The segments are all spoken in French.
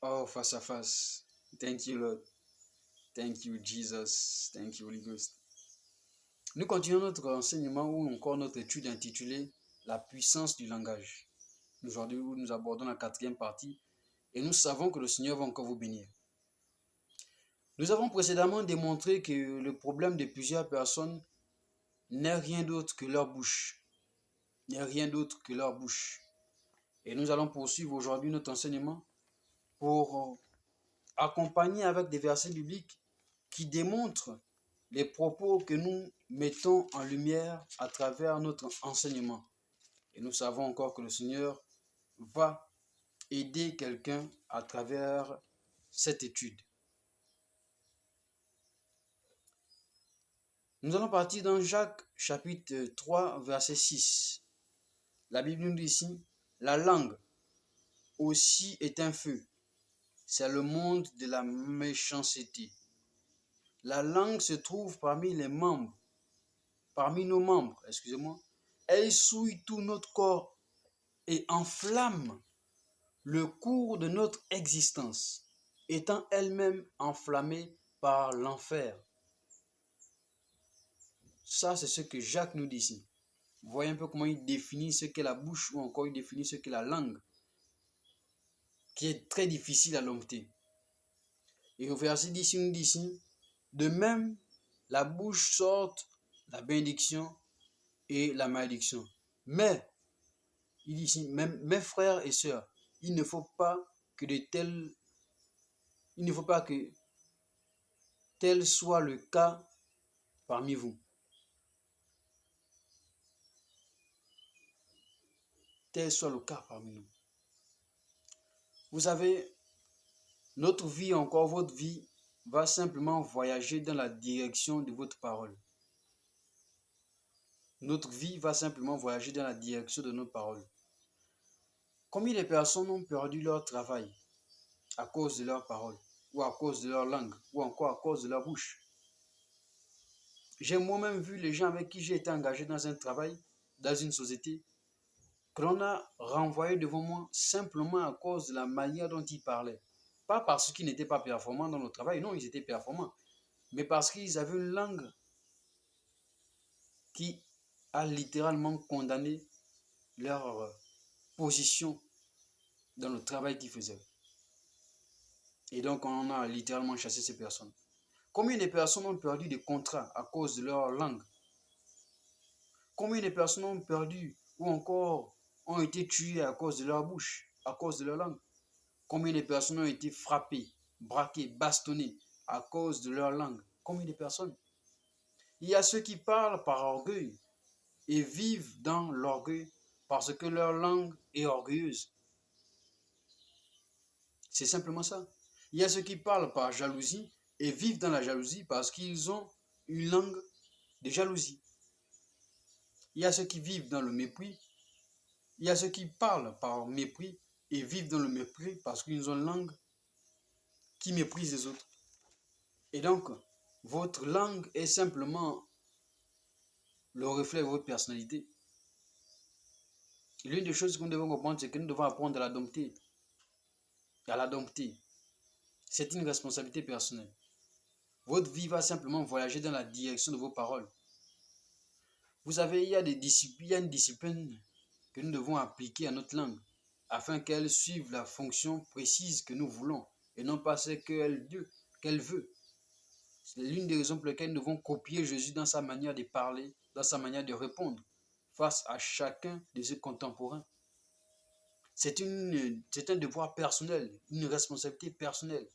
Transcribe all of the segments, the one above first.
Oh, face à face. Thank you, Lord. Thank you, Jesus. Thank you, Holy Ghost. Nous continuons notre enseignement ou encore notre étude intitulée La puissance du langage. Aujourd'hui, nous abordons la quatrième partie et nous savons que le Seigneur va encore vous bénir. Nous avons précédemment démontré que le problème de plusieurs personnes n'est rien d'autre que leur bouche. N'est rien d'autre que leur bouche. Et nous allons poursuivre aujourd'hui notre enseignement pour accompagner avec des versets bibliques qui démontrent les propos que nous mettons en lumière à travers notre enseignement. Et nous savons encore que le Seigneur va aider quelqu'un à travers cette étude. Nous allons partir dans Jacques chapitre 3 verset 6. La Bible nous dit ici, la langue aussi est un feu. C'est le monde de la méchanceté. La langue se trouve parmi nos membres, excusez-moi. Elle souille tout notre corps et enflamme le cours de notre existence, étant elle-même enflammée par l'enfer. Ça, c'est ce que Jacques nous dit ici. Vous voyez un peu comment il définit ce qu'est la bouche ou encore il définit ce qu'est la langue, qui est très difficile à dompter. Et au verset 10, il nous dit ici, de même, la bouche sort la bénédiction et la malédiction. Mais, il dit ici, mes frères et sœurs, il ne faut pas que tel soit le cas parmi vous. Tel soit le cas parmi nous. Vous savez, notre vie, encore votre vie, va simplement voyager dans la direction de votre parole. Notre vie va simplement voyager dans la direction de notre parole. Combien de personnes ont perdu leur travail à cause de leur parole, ou à cause de leur langue, ou encore à cause de leur bouche? J'ai moi-même vu les gens avec qui j'ai été engagé dans un travail, dans une société, que l'on a renvoyé devant moi simplement à cause de la manière dont ils parlaient. Pas parce qu'ils n'étaient pas performants dans le travail, non, ils étaient performants, mais parce qu'ils avaient une langue qui a littéralement condamné leur position dans le travail qu'ils faisaient. Et donc, on a littéralement chassé ces personnes. Combien de personnes ont perdu des contrats à cause de leur langue? Combien de personnes ont perdu ou encore ont été tuées à cause de leur bouche, à cause de leur langue? Combien de personnes ont été frappées, braquées, bastonnées à cause de leur langue? Combien de personnes? Il y a ceux qui parlent par orgueil et vivent dans l'orgueil parce que leur langue est orgueilleuse. C'est simplement ça. Il y a ceux qui parlent par jalousie et vivent dans la jalousie parce qu'ils ont une langue de jalousie. Il y a ceux qui vivent dans le mépris. Il y a ceux qui parlent par mépris et vivent dans le mépris parce qu'ils ont une langue qui méprise les autres. Et donc, votre langue est simplement le reflet de votre personnalité. L'une des choses que nous devons comprendre, c'est que nous devons apprendre à la dompter. À la dompter. C'est une responsabilité personnelle. Votre vie va simplement voyager dans la direction de vos paroles. Vous savez, il y a une discipline que nous devons appliquer à notre langue afin qu'elle suive la fonction précise que nous voulons et non pas ce qu'elle veut. C'est l'une des raisons pour lesquelles nous devons copier Jésus dans sa manière de parler, dans sa manière de répondre face à chacun de ses contemporains. C'est un devoir personnel, une responsabilité personnelle,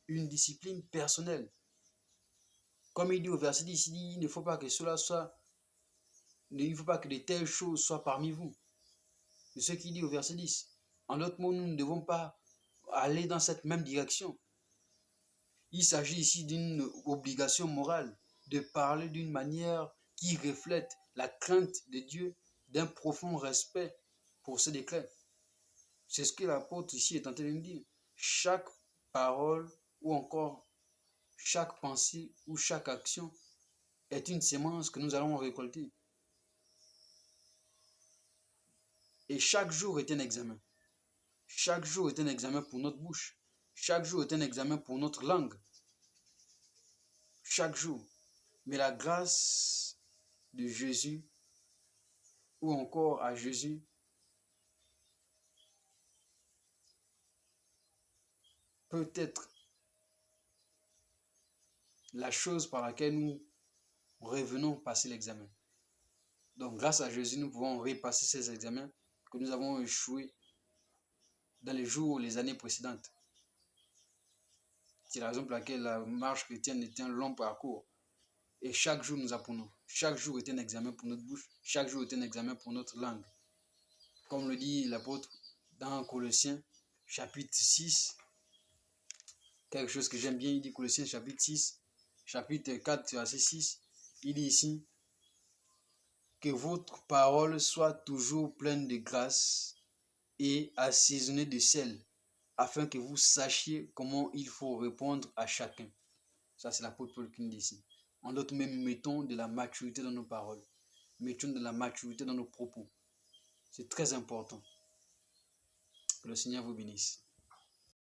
une discipline personnelle. Comme il dit au verset 10, il dit, il ne faut pas que de telles choses soient parmi vous. C'est ce qu'il dit au verset 10. En d'autres mots, nous ne devons pas aller dans cette même direction. Il s'agit ici d'une obligation morale de parler d'une manière qui reflète la crainte de Dieu, d'un profond respect pour ses décrets. C'est ce que l'apôtre ici est en train de nous dire. Chaque parole ou encore chaque pensée ou chaque action est une sémence que nous allons récolter. Et chaque jour est un examen. Chaque jour est un examen pour notre bouche. Chaque jour est un examen pour notre langue. Chaque jour. Mais la grâce de Jésus, ou encore à Jésus, peut être la chose par laquelle nous revenons passer l'examen. Donc, grâce à Jésus, nous pouvons repasser ces examens que nous avons échoués dans les jours, les années précédentes. C'est la raison pour laquelle la marche chrétienne est un long parcours. Et chaque jour, nous apprenons. Chaque jour est un examen pour notre bouche. Chaque jour est un examen pour notre langue. Comme le dit l'apôtre dans Colossiens, chapitre 6, quelque chose que j'aime bien, il dit Colossiens, chapitre 6, chapitre 4, verset 6, il dit ici, que votre parole soit toujours pleine de grâce et assaisonnée de sel, afin que vous sachiez comment il faut répondre à chacun. Ça, c'est l'apôtre Paul qui nous dit ici. En d'autres même, mettons de la maturité dans nos paroles. Mettons de la maturité dans nos propos. C'est très important. Que le Seigneur vous bénisse.